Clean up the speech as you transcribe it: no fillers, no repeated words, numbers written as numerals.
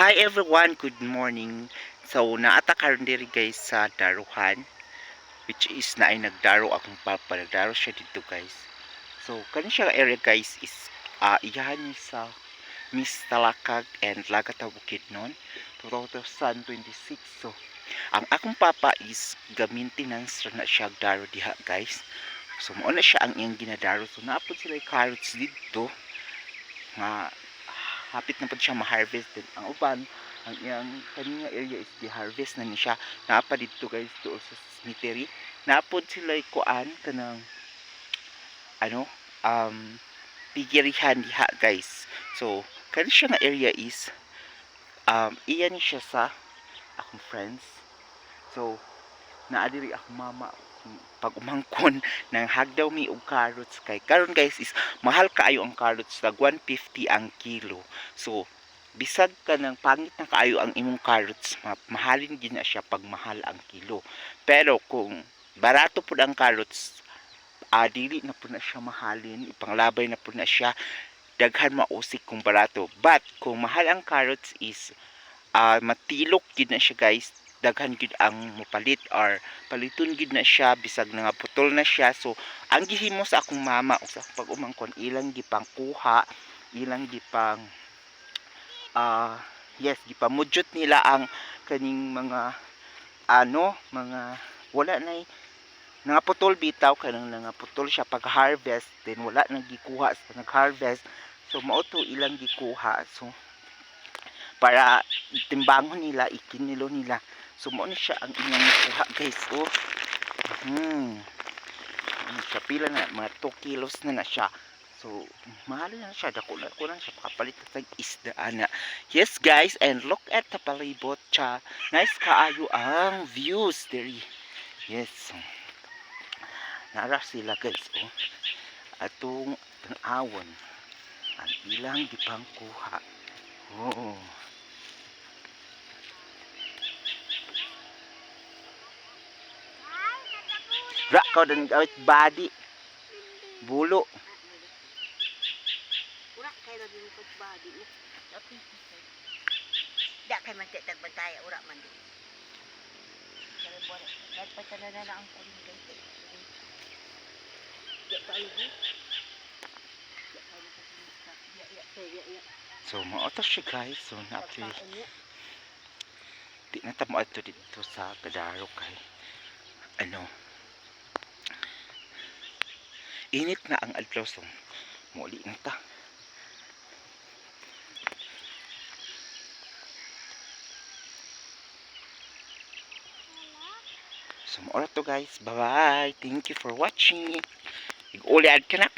Hi everyone, good morning. So naata karon diri guys sa daruhan, which is na ay nagdaro akong papa, nagdaro siya dito guys. So kani siya area guys is iyahan ni sa Miss Talakag and Lagata Bukidnon 2026. So ang akong papa is ga-maintenance na siya daro diha guys. So mao na siya ang iyang ginadaro. So naapod sila carrots dito nga hapit na po siya ma-harvest din. Ang uban ang iyang kanya area is di-harvest na ni siya. Naapa dito guys doon sa cemetery. Naapod sila kuan kanang ano pigirihan diha guys. So kani siya nga area is iyan siya sa akong friends. So naadiri akong mama pag umangkon nang hagdaw mi og carrots kay karon guys is mahal kaayo ang carrots tag 150 ang kilo. So bisag ka ng pangit na kaayo ang imong carrots, mahalin gid na siya pag mahal ang kilo. Pero kung barato pud ang carrots, dili na pud na siya mahalin, ipanglabay na pud na siya, daghan mausik kung barato. But kung mahal ang carrots is matilok gid na siya guys, daghan gid ang mapalit or paliton gid na siya bisag nga putol na siya. So ang gihimo sa akong mama o sa pag umangkon, ilang gipang kuha, ilang gipang gipamudjot nila ang kaning mga mga wala na nga putol bitaw, kanang nga putol siya pag harvest, then wala nang gikuha sa nag harvest. So mao to ilang gikuha, so para timbangon nila, ikinilo nila. So mo ni siya ang inyong kuha guys. Ano siya, pila na mga 2 kilos na siya. So mahal na siya, dako na siya, pakapalit sa isda ana. Yes guys, and look at the palibot siya. Nice kaayo ang views diri. Yes, nara sila guys atong tan-awon ang ilang gipang kuha. Ra ka dan gawit body. Bulo. Ura kay ra din ko body. Da kay man tag bantay ura man din. Kaya bon, nagpatala na ang kuling kay. Ya palugi. So maoto siya guys. So napi di na tamo ato dito sa Kadaro kay init na ang adlaw. So muli na ta. So maoto to guys. Bye bye. Thank you for watching. Ig-uliad ka na.